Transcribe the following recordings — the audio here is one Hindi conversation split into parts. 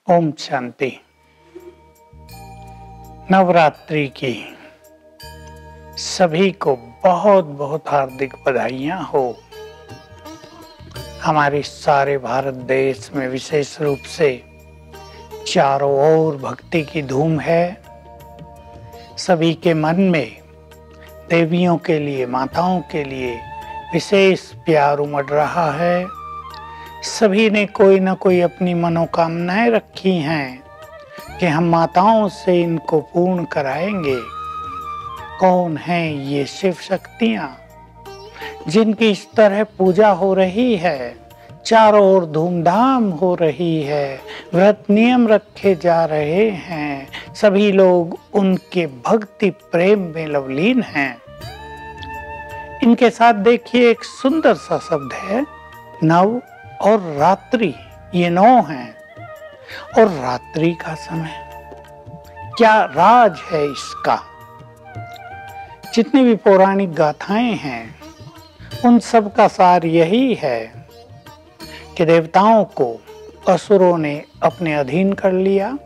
ओम शांति। नवरात्रि की सभी को बहुत बहुत हार्दिक बधाइयां हो। हमारे सारे भारत देश में विशेष रूप से चारों ओर भक्ति की धूम है। सभी के मन में देवियों के लिए, माताओं के लिए विशेष प्यार उमड़ रहा है। सभी ने कोई न कोई अपनी मनोकामनाएं रखी हैं कि हम माताओं से इनको पूर्ण कराएंगे। कौन हैं ये शिव शक्तियां जिनकी इस तरह पूजा हो रही है, चारों ओर धूमधाम हो रही है, व्रत नियम रखे जा रहे हैं, सभी लोग उनके भक्ति प्रेम में लवलीन हैं। इनके साथ देखिए एक सुंदर सा शब्द है नव और रात्रि। ये 9 हैं और रात्रि का समय। क्या राज है इसका? जितनी भी पौराणिक गाथाएं हैं उन सब का सार यही है कि देवताओं को असुरों ने अपने अधीन कर लिया,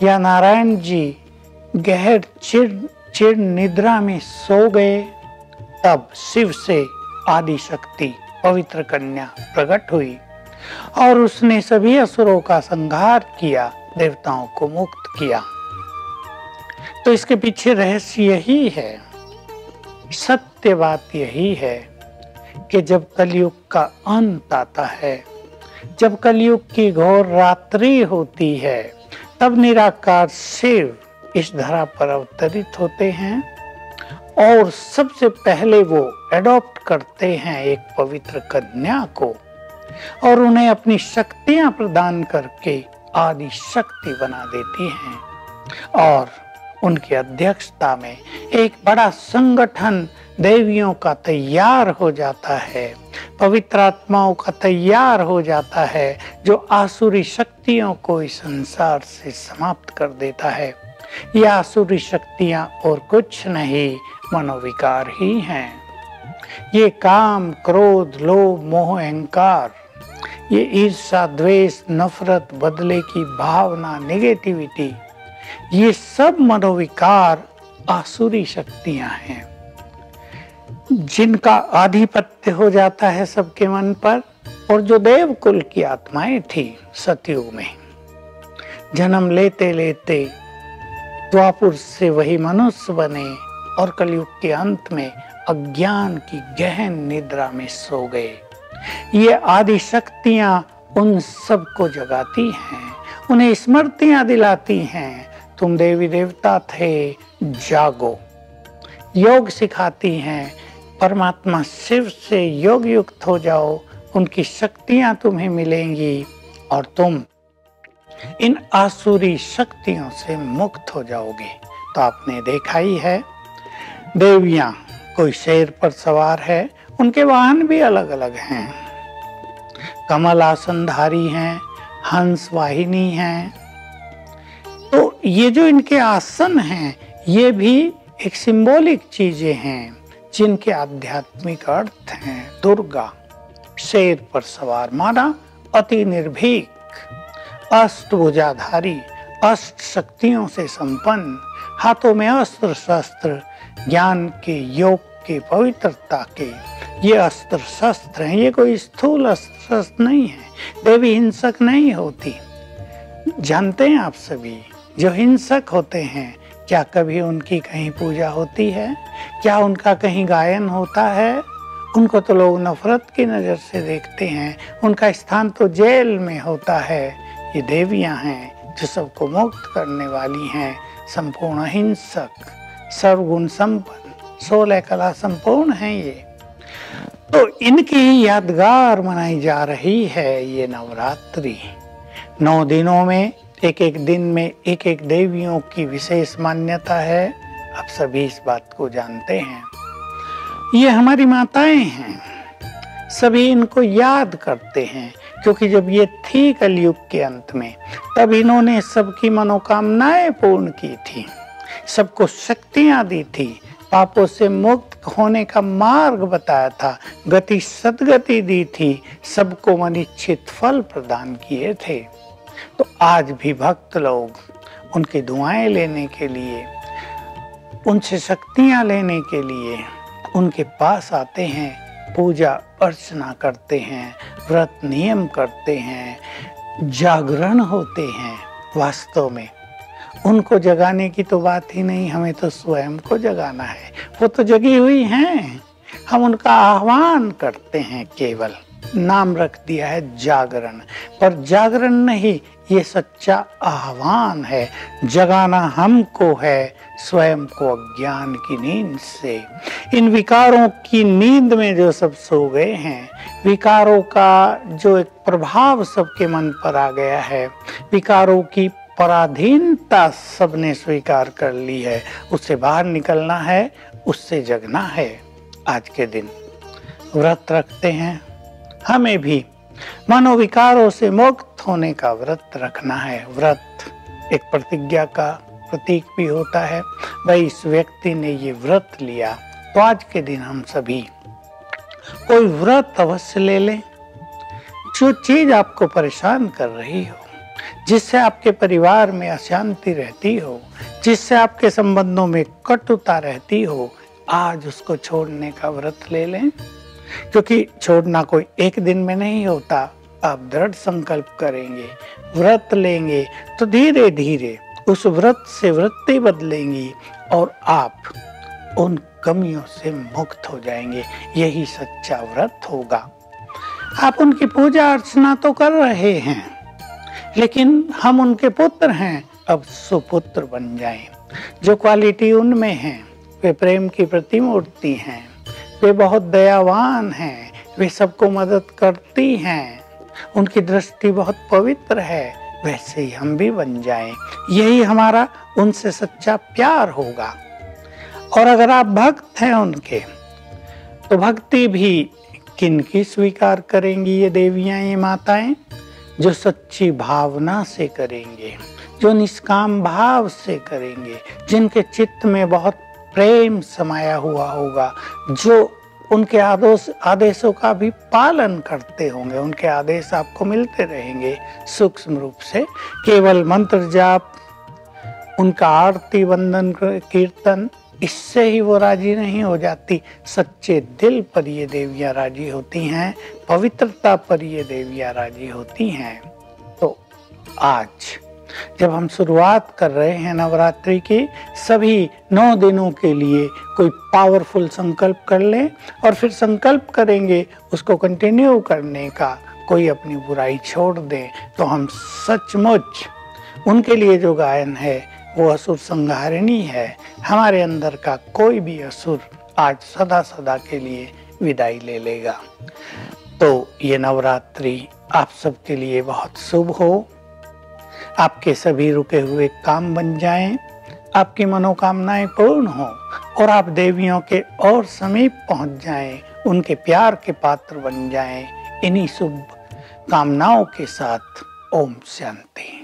या नारायण जी गहर चिर निद्रा में सो गए, तब शिव से आदि शक्ति पवित्र कन्या प्रकट हुई और उसने सभी असुरों का संहार किया, देवताओं को मुक्त किया। तो इसके पीछे रहस्य यही है, सत्य बात यही है कि जब कलयुग का अंत आता है, जब कलयुग की घोर रात्रि होती है, तब निराकार शिव इस धरा पर अवतरित होते हैं और सबसे पहले वो एडॉप्ट करते हैं एक पवित्र कन्या को और उन्हें अपनी शक्तियां प्रदान करके आदि शक्ति बना देती हैं। और उनकी अध्यक्षता में एक बड़ा संगठन देवियों का तैयार हो जाता है, पवित्र आत्माओं का तैयार हो जाता है, जो आसुरी शक्तियों को इस संसार से समाप्त कर देता है। ये आसुरी शक्तियां और कुछ नहीं, मनोविकार ही हैं। ये काम, क्रोध, लोभ, मोह, अहंकार, ये ईर्ष्या, द्वेष, नफरत, बदले की भावना, नेगेटिविटी, ये सब मनोविकार आसुरी शक्तियां हैं जिनका आधिपत्य हो जाता है सबके मन पर। और जो देव कुल की आत्माएं थी सतयुग में, जन्म लेते लेते द्वापुर से वही मनुष्य बने और कलयुग के अंत में अज्ञान की गहन निद्रा में सो गए। ये आदि शक्तियां उन सबको जगाती हैं, उन्हें स्मृतियां दिलाती हैं, तुम देवी देवता थे, जागो। योग सिखाती हैं, परमात्मा शिव से योग युक्त हो जाओ, उनकी शक्तियां तुम्हें मिलेंगी और तुम इन आसुरी शक्तियों से मुक्त हो जाओगे। तो आपने देखा ही है, देवियां कोई शेर पर सवार है, उनके वाहन भी अलग अलग हैं। कमल आसनधारी हैं, हंस वाहिनी हैं। तो ये जो इनके आसन हैं, ये भी एक सिंबॉलिक चीजें हैं जिनके आध्यात्मिक अर्थ हैं। दुर्गा शेर पर सवार माना, अति निर्भीक, अष्टभुजाधारी, अष्ट शक्तियों से संपन्न, हाथों में अस्त्र शस्त्र, ज्ञान के, योग के, पवित्रता के ये अस्त्र शस्त्र हैं। ये कोई स्थूल अस्त्र शस्त्र नहीं है। देवी हिंसक नहीं होती। जानते हैं आप सभी, जो हिंसक होते हैं, क्या कभी उनकी कहीं पूजा होती है? क्या उनका कहीं गायन होता है? उनको तो लोग नफरत की नजर से देखते हैं। उनका स्थान तो जेल में होता है। ये देवियां हैं जो सबको मुक्त करने वाली हैं, संपूर्ण अहिंसक, सर्वगुण संपन्न, 16 कला संपूर्ण हैं ये। तो इनकी ही यादगार मनाई जा रही है ये नवरात्रि। 9 दिनों में एक एक दिन में एक एक देवियों की विशेष मान्यता है। आप सभी इस बात को जानते हैं। ये हमारी माताएं हैं, सभी इनको याद करते हैं, क्योंकि जब ये थी कलयुग के अंत में, तब इन्होंने सबकी मनोकामनाएं पूर्ण की थी, सबको शक्तियां दी थी, पापों से मुक्त होने का मार्ग बताया था, गति सद्गति दी थी, सबको मनिच्छित फल प्रदान किए थे। तो आज भी भक्त लोग उनकी दुआएं लेने के लिए, उनसे शक्तियां लेने के लिए उनके पास आते हैं, पूजा अर्चना करते हैं, व्रत नियम करते हैं, जागरण होते हैं। वास्तव में उनको जगाने की तो बात ही नहीं, हमें तो स्वयं को जगाना है। वो तो जगी हुई हैं, हम उनका आह्वान करते हैं। केवल नाम रख दिया है जागरण, पर जागरण नहीं, ये सच्चा आह्वान है। जगाना हमको है, स्वयं को अज्ञान की नींद से। इन विकारों की नींद में जो सब सो गए हैं, विकारों का जो एक प्रभाव सबके मन पर आ गया है, विकारों की पराधीनता सबने स्वीकार कर ली है, उससे बाहर निकलना है, उससे जगना है। आज के दिन व्रत रखते हैं, हमें भी मनोविकारों से मुक्त होने का व्रत रखना है। व्रत एक प्रतिज्ञा का प्रतीक भी होता है। भाई इस व्यक्ति ने ये व्रत लिया, तो आज के दिन हम सभी कोई व्रत अवश्य ले लें। जो चीज आपको परेशान कर रही हो, जिससे आपके परिवार में अशांति रहती हो, जिससे आपके संबंधों में कटुता रहती हो, आज उसको छोड़ने का व्रत ले लें। क्योंकि छोड़ना कोई एक दिन में नहीं होता। आप दृढ़ संकल्प करेंगे, व्रत लेंगे, तो धीरे धीरे उस व्रत से वृत्ति बदलेंगी और आप उन कमियों से मुक्त हो जाएंगे। यही सच्चा व्रत होगा। आप उनकी पूजा अर्चना तो कर रहे हैं, लेकिन हम उनके पुत्र हैं, अब सुपुत्र बन जाएं। जो क्वालिटी उनमें है, वे प्रेम की प्रतिमूर्ति हैं, वे बहुत दयावान हैं, वे सबको मदद करती हैं, उनकी दृष्टि बहुत पवित्र है, वैसे ही हम भी बन जाएं। यही हमारा उनसे सच्चा प्यार होगा। और अगर आप भक्त हैं उनके, तो भक्ति भी किनकी स्वीकार करेंगी ये देवियां, ये माताएं? जो सच्ची भावना से करेंगे, जो निष्काम भाव से करेंगे, जिनके चित्त में बहुत प्रेम समाया हुआ होगा, जो उनके आदेशों का भी पालन करते होंगे। उनके आदेश आपको मिलते रहेंगे सूक्ष्म रूप से। केवल मंत्र जाप, उनका आरती वंदन कीर्तन, इससे ही वो राजी नहीं हो जाती। सच्चे दिल पर ये देवियां राजी होती हैं, पवित्रता पर ये देवियां राजी होती हैं। तो आज जब हम शुरुआत कर रहे हैं नवरात्रि की, सभी 9 दिनों के लिए कोई पावरफुल संकल्प कर लें और फिर संकल्प करेंगे उसको कंटिन्यू करने का। कोई अपनी बुराई छोड़ दे, तो हम सचमुच उनके लिए जो गायन है वो असुर संहारिणी है। हमारे अंदर का कोई भी असुर आज सदा सदा के लिए विदाई ले लेगा। तो ये नवरात्रि आप सबके लिए बहुत शुभ हो। आपके सभी रुके हुए काम बन जाएं, आपकी मनोकामनाएं पूर्ण हो और आप देवियों के और समीप पहुंच जाएं, उनके प्यार के पात्र बन जाएं। इन्हीं शुभ कामनाओं के साथ ओम शांति।